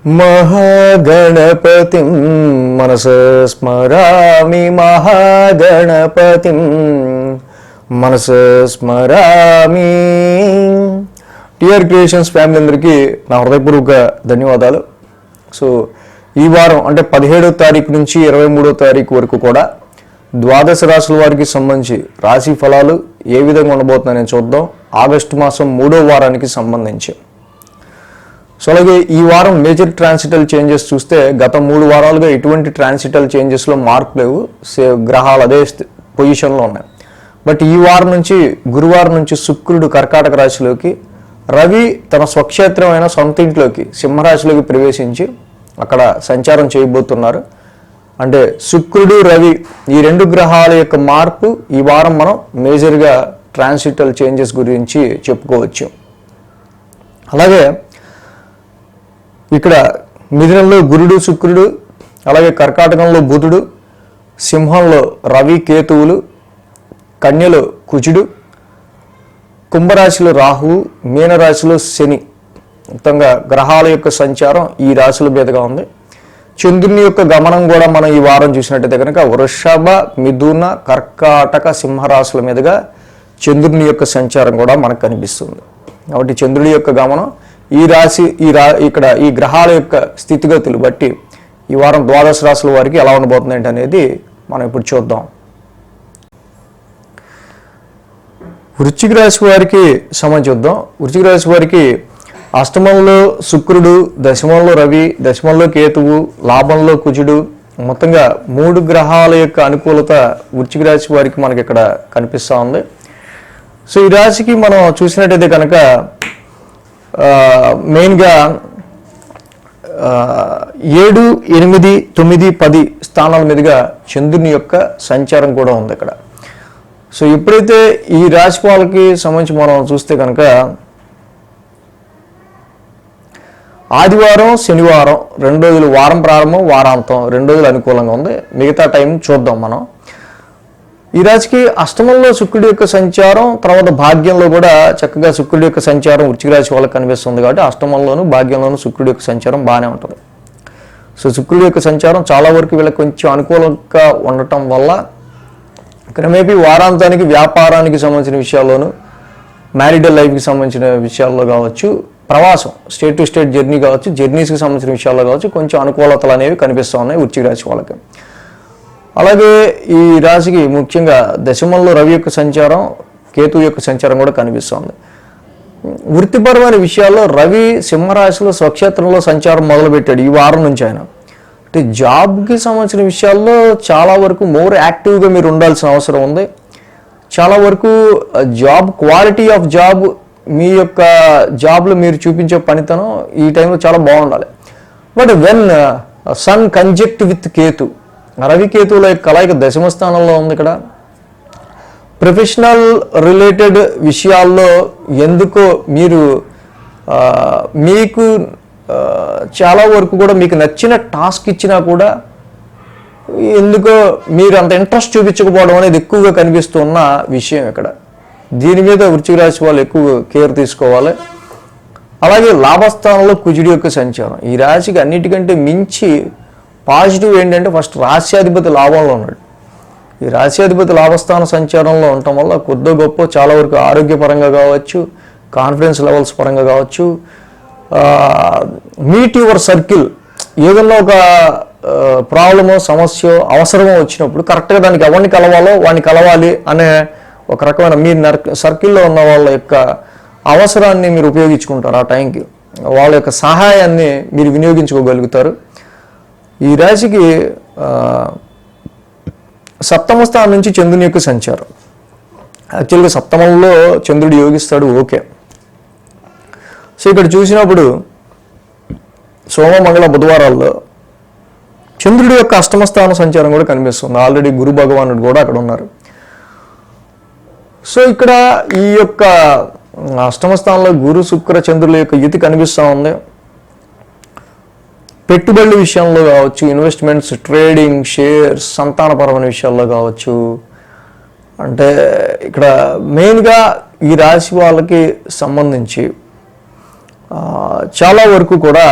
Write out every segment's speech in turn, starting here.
మహాగణపతిం మనస స్మరామి మహాగణపతిం మనస స్మరామి. టిఆర్ క్రియేషన్స్ ఫ్యామిలీ అందరికీ నా హృదయపూర్వక ధన్యవాదాలు. సో ఈ వారం అంటే 17వ తారీఖు నుంచి 23వ తారీఖు వరకు కూడా ద్వాదశ రాశుల వారికి సంబంధించి రాశి ఫలాలు ఏ విధంగా ఉండబోతున్నాయని చూద్దాం. ఆగస్టు మాసం 3వ వారానికి సంబంధించి. సో అలాగే ఈ వారం మేజర్ ట్రాన్సిటల్ చేంజెస్ చూస్తే గత 3 వారాలుగా ఎటువంటి ట్రాన్సిటల్ చేంజెస్లో మార్పు లేవు. గ్రహాలు అదే పొజిషన్లో ఉన్నాయి. బట్ ఈ వారం నుంచి గురువారం నుంచి శుక్రుడు కర్కాటక రాశిలోకి, రవి తన స్వక్షేత్రమైన సొంత ఇంట్లోకి సింహరాశిలోకి ప్రవేశించి అక్కడ సంచారం చేయబోతున్నారు. అంటే శుక్రుడు రవి ఈ 2 గ్రహాల యొక్క మార్పు ఈ వారం మనం మేజర్గా ట్రాన్సిటల్ చేంజెస్ గురించి చెప్పుకోవచ్చు. అలాగే ఇక్కడ మిథునంలో గురుడు శుక్రుడు, అలాగే కర్కాటకంలో బుధుడు, సింహంలో రవి కేతువులు, కన్యలో కుజుడు, కుంభరాశిలో రాహువు, మీనరాశిలో శని. మొత్తంగా గ్రహాల యొక్క సంచారం ఈ రాశుల మీదుగా ఉంది. చంద్రుని యొక్క గమనం కూడా మనం ఈ వారం చూసినట్టయితే కనుక వృషభ, మిథున, కర్కాటక, సింహరాశుల మీదుగా చంద్రుని యొక్క సంచారం కూడా మనకు కనిపిస్తుంది. కాబట్టి చంద్రుడి యొక్క గమనం ఈ రాశి ఇక్కడ ఈ గ్రహాల యొక్క స్థితిగతులు బట్టి ఈ వారం ద్వాదశ రాశుల వారికి ఎలా ఉండబోతుంది అనేది మనం ఇప్పుడు చూద్దాం. వృశ్చిక రాశి వారికి సంబంధించి చూద్దాం. వృశ్చిక రాశి వారికి అష్టమంలో శుక్రుడు, దశమంలో రవి, దశమంలో కేతువు, లాభంలో కుజుడు, మొత్తంగా 3 గ్రహాల యొక్క అనుకూలత వృశ్చిక రాశి వారికి మనకి ఇక్కడ కనిపిస్తూ ఉంది. సో ఈ రాశికి మనం చూసినట్టయితే కనుక మెయిన్గా 7, 8, 9, 10 స్థానాల మీదుగా చంద్రుని యొక్క సంచారం కూడా ఉంది ఇక్కడ. సో ఎప్పుడైతే ఈ రాశి వాళ్ళకి సంబంధించి మనం చూస్తే కనుక ఆదివారం, శనివారం 2 రోజులు, వారం ప్రారంభం, వారాంతం 2 రోజులు అనుకూలంగా ఉంది. మిగతా టైం చూద్దాం మనం. ఈ రాశికి అష్టమంలో శుక్రుడి యొక్క సంచారం, తర్వాత భాగ్యంలో కూడా చక్కగా శుక్రుడి యొక్క సంచారం వృశ్చిక రాశి వాళ్ళకి కనిపిస్తుంది. కాబట్టి అష్టమంలోను భాగ్యంలోను శుక్రుడి యొక్క సంచారం బాగానే ఉంటుంది. సో శుక్రుడి యొక్క సంచారం చాలా వరకు వీళ్ళకి కొంచెం అనుకూలంగా ఉండటం వల్ల క్రమేపీ వారాంతానికి వ్యాపారానికి సంబంధించిన విషయాల్లోనూ, మ్యారిటల్ లైఫ్కి సంబంధించిన విషయాల్లో కావచ్చు, ప్రవాసం స్టేట్ టు స్టేట్ జర్నీ కావచ్చు, జర్నీస్కి సంబంధించిన విషయాల్లో కావచ్చు, కొంచెం అనుకూలతలు అనేవి కనిపిస్తూ ఉన్నాయి వృశ్చిక రాశి వాళ్ళకి. అలాగే ఈ రాశికి ముఖ్యంగా దశమంలో రవి యొక్క సంచారం, కేతు యొక్క సంచారం కూడా కనిపిస్తుంది. వృత్తిపరమైన విషయాల్లో రవి సింహరాశిలో స్వక్షేత్రంలో సంచారం మొదలుపెట్టాడు ఈ వారం నుంచి. ఆయన అంటే జాబ్కి సంబంధించిన విషయాల్లో చాలా వరకు మోర్ యాక్టివ్గా మీరు ఉండాల్సిన అవసరం ఉంది. చాలా వరకు జాబ్ క్వాలిటీ ఆఫ్ జాబ్, మీ యొక్క జాబ్లో మీరు చూపించే పనితనం ఈ టైంలో చాలా బాగుండాలి. But when sun conjunct with Ketu, Ravi కేతువుల కలయిక దశమ స్థానంలో ఉంది. ఇక్కడ ప్రొఫెషనల్ రిలేటెడ్ విషయాల్లో ఎందుకో మీరు మీకు చాలా వరకు కూడా మీకు నచ్చిన టాస్క్ ఇచ్చినా కూడా ఎందుకో మీరు అంత ఇంట్రెస్ట్ చూపించకపోవడం అనేది ఎక్కువగా కనిపిస్తున్న విషయం ఇక్కడ. దీని మీద వృశ్చిక రాశి వాళ్ళు ఎక్కువ కేర్ తీసుకోవాలి. అలాగే లాభస్థానంలో కుజుడి యొక్క సంచారం ఈ రాశికి అన్నిటికంటే మించి పాజిటివ్ ఏంటంటే ఫస్ట్ రాశ్యాధిపతి లాభంలో ఉన్నాడు. ఈ రాశ్యాధిపతి లాభస్థాన సంచారంలో ఉండటం వల్ల కొద్ది గొప్ప చాలా వరకు ఆరోగ్యపరంగా కావచ్చు, కాన్ఫిడెన్స్ లెవెల్స్ పరంగా కావచ్చు, మీట్ యువర్ సర్కిల్, ఏదన్నా ఒక ప్రాబ్లమో సమస్య అవసరమో వచ్చినప్పుడు కరెక్ట్గా దానికి ఎవరిని కలవాలో వాడిని కలవాలి అనే ఒక రకమైన మీరు సర్కిల్లో ఉన్న వాళ్ళ యొక్క అవసరాన్ని మీరు ఉపయోగించుకుంటారు. ఆ టైంకి వాళ్ళ యొక్క సహాయాన్ని మీరు వినియోగించుకోగలుగుతారు. ఈ రాశికి సప్తమ స్థానం నుంచి చంద్రుని యొక్క సంచారం. యాక్చువల్గా సప్తమంలో చంద్రుడు యోగిస్తాడు, ఓకే. సో ఇక్కడ చూసినప్పుడు సోమ, మంగళ, బుధవారాల్లో చంద్రుడి యొక్క అష్టమ స్థాన సంచారం కూడా కనిపిస్తుంది. ఆల్రెడీ గురు భగవానుడు కూడా అక్కడ ఉన్నారు. సో ఇక్కడ ఈ యొక్క అష్టమ స్థానంలో గురు, శుక్ర, చంద్రుల యొక్క యుతి కనిపిస్తూ ఉంది. పెట్టుబడుల విషయంలో కావచ్చు, ఇన్వెస్ట్మెంట్స్, ట్రేడింగ్, షేర్స్, సంతానపరమైన విషయాల్లో కావచ్చు, అంటే ఇక్కడ మెయిన్గా ఈ రాశి వాళ్ళకి సంబంధించి చాలా వరకు కూడా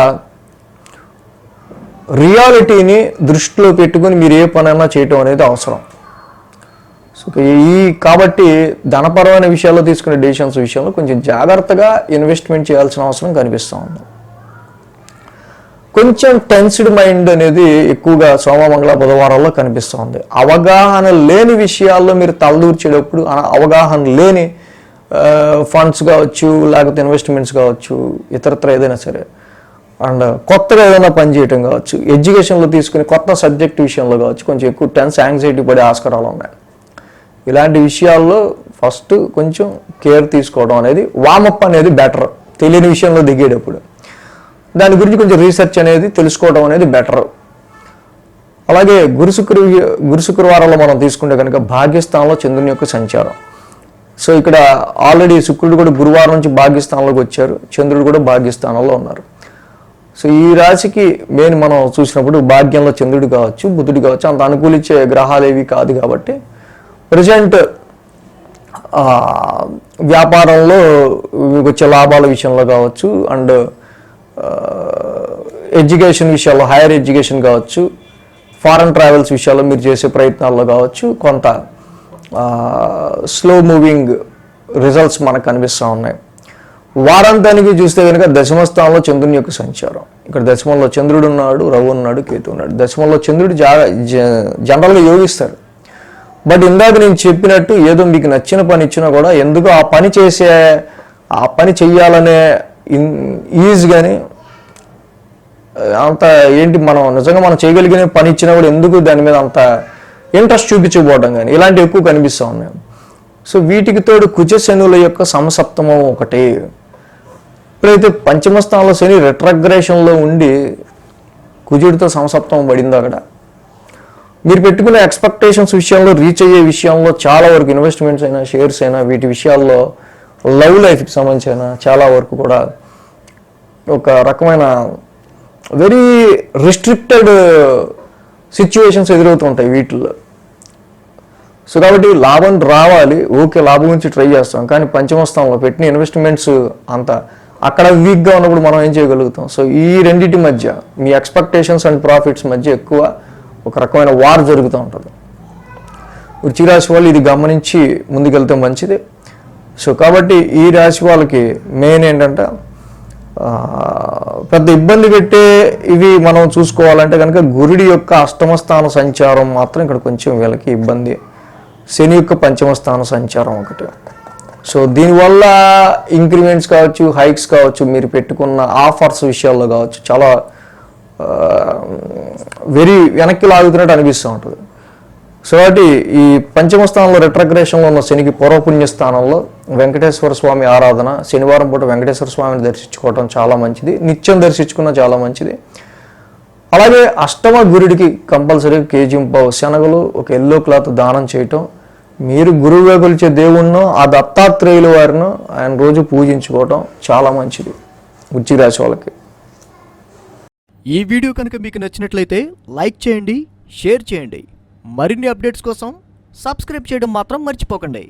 రియాలిటీని దృష్టిలో పెట్టుకుని మీరు ఏ పనైనా చేయటం అనేది అవసరం. సో కాబట్టి ధనపరమైన విషయాల్లో తీసుకునే డెసిషన్స్ విషయంలో కొంచెం జాగ్రత్తగా ఇన్వెస్ట్మెంట్ చేయాల్సిన అవసరం కనిపిస్తూ ఉంది. కొంచెం టెన్స్డ్ మైండ్ అనేది ఎక్కువగా సోమ మంగళ బుధవారాల్లో కనిపిస్తూ ఉంది. అవగాహన లేని విషయాల్లో మీరు తలదూర్చేటప్పుడు అవగాహన లేని ఫండ్స్ కావచ్చు, లేకపోతే ఇన్వెస్ట్మెంట్స్ కావచ్చు, ఇతరత్ర ఏదైనా సరే, అండ్ కొత్తగా ఏదైనా పని చేయటం కావచ్చు, ఎడ్యుకేషన్లో తీసుకుని కొత్త సబ్జెక్ట్ విషయంలో కావచ్చు, కొంచెం ఎక్కువ యాంగ్జైటీ పడే ఆస్కారాలు ఉన్నాయి. ఇలాంటి విషయాల్లో ఫస్ట్ కొంచెం కేర్ తీసుకోవడం అనేది, వామప్ అనేది బెటర్. తెలియని విషయంలో దిగేటప్పుడు దాని గురించి కొంచెం రీసెర్చ్ అనేది తెలుసుకోవడం అనేది బెటర్. అలాగే గురు శుక్రవారాల్లో మనం తీసుకుంటే కనుక భాగ్యస్థానంలో చంద్రుని యొక్క సంచారం. సో ఇక్కడ ఆల్రెడీ శుక్రుడు కూడా గురువారం నుంచి భాగ్యస్థానంలోకి వచ్చారు, చంద్రుడు కూడా భాగ్యస్థానంలో ఉన్నారు. సో ఈ రాశికి మెయిన్ మనం చూసినప్పుడు భాగ్యంలో చంద్రుడు కావచ్చు, బుధుడు కావచ్చు, అంత అనుకూలించే గ్రహాలు ఏవి కాదు. కాబట్టి ప్రజెంట్ వ్యాపారంలో వచ్చే లాభాల విషయంలో కావచ్చు, అండ్ ఎడ్యుకేషన్ విషయాల్లో, హైయర్ ఎడ్యుకేషన్ కావచ్చు, ఫారెన్ ట్రావెల్స్ విషయాల్లో మీరు చేసే ప్రయత్నాల్లో కావచ్చు, కొంత స్లో మూవింగ్ రిజల్ట్స్ మనకు కనిపిస్తూ ఉన్నాయి. వారాంతానికి చూస్తే కనుక దశమస్థానంలో చంద్రుని యొక్క సంచారం. ఇక్కడ దశమంలో చంద్రుడు ఉన్నాడు, రవి ఉన్నాడు, కేతు ఉన్నాడు. దశమంలో చంద్రుడు జనరల్గా యోగిస్తారు. బట్ ఇందాక నేను చెప్పినట్టు ఏదో మీకు నచ్చిన పని ఇచ్చినా కూడా ఎందుకు ఆ పని చెయ్యాలనే ఈజ్ కానీ అంత ఏంటి, మనం నిజంగా మనం చేయగలిగిన పని ఇచ్చినా కూడా ఎందుకు దాని మీద అంత ఇంట్రెస్ట్ చూపించకపోవడం కానీ ఇలాంటివి ఎక్కువ కనిపిస్తూ ఉన్నాయి. సో వీటికి తోడు కుజ శనుల యొక్క సమసప్తమం ఒకటి. ఇప్పుడైతే పంచమ స్థానంలో శని రెట్రగ్రేషన్లో ఉండి కుజుడితో సమసప్తమం పడిందో అక్కడ మీరు పెట్టుకునే ఎక్స్పెక్టేషన్స్ విషయంలో, రీచ్ అయ్యే విషయంలో చాలా వరకు ఇన్వెస్ట్మెంట్స్ అయినా, షేర్స్ అయినా, వీటి విషయాల్లో, లవ్ లైఫ్కి సంబంధించి అయినా చాలా వరకు కూడా ఒక రకమైన వెరీ రిస్ట్రిక్టెడ్ సిచ్యువేషన్స్ ఎదురవుతూ ఉంటాయి వీటిల్లో. సో కాబట్టి లాభం రావాలి, ఓకే, లాభం గురించి ట్రై చేస్తాం, కానీ పంచమ స్థానంలో పెట్టిన ఇన్వెస్ట్మెంట్స్ అంత అక్కడ వీక్గా ఉన్నప్పుడు మనం ఏం చేయగలుగుతాం? సో ఈ రెండింటి మధ్య, మీ ఎక్స్పెక్టేషన్స్ అండ్ ప్రాఫిట్స్ మధ్య ఎక్కువ ఒక రకమైన వార్ జరుగుతూ ఉంటుంది. వృశ్చిక రాశి వాళ్ళు ఇది గమనించి ముందుకెళ్తే మంచిది. సో కాబట్టి ఈ రాశి వాళ్ళకి మెయిన్ ఏంటంటే పెద్ద ఇబ్బంది పెట్టే ఇవి మనం చూసుకోవాలంటే కనుక గురుడి యొక్క అష్టమ స్థాన సంచారం మాత్రం ఇక్కడ కొంచెం వీళ్ళకి ఇబ్బంది. శని యొక్క పంచమ స్థాన సంచారం ఒకటి. సో దీనివల్ల ఇంక్రిమెంట్స్ కావచ్చు, హైక్స్ కావచ్చు, మీరు పెట్టుకున్న ఆఫర్స్ విషయాల్లో కావచ్చు, చాలా వెరీ వెనక్కి లాగుతున్నట్టు అనిపిస్తూ ఉంటుంది. సో కాబట్టి ఈ పంచమ స్థానంలో రెట్రగ్రేషన్లో ఉన్న శనికి పూర్వపుణ్య స్థానంలో వెంకటేశ్వర స్వామి ఆరాధన, శనివారం పూట వెంకటేశ్వర స్వామిని దర్శించుకోవడం చాలా మంచిది. నిత్యం దర్శించుకున్న చాలా మంచిది. అలాగే అష్టమ గురుడికి కంపల్సరీ కేజింపావు శనగలు, ఒక ఎల్లో క్లాత్ దానం చేయటం, మీరు గురువుగా కొలిచే దేవుణ్ణో ఆ దత్తాత్రేయుల వారినో ఆయన రోజు పూజించుకోవటం చాలా మంచిది వృశ్చిక రాశి వాళ్ళకి. ఈ వీడియో కనుక మీకు నచ్చినట్లయితే లైక్ చేయండి, షేర్ చేయండి. మరిన్ని అప్డేట్స్ కోసం సబ్స్క్రైబ్ చేయడం మాత్రం మర్చిపోకండి.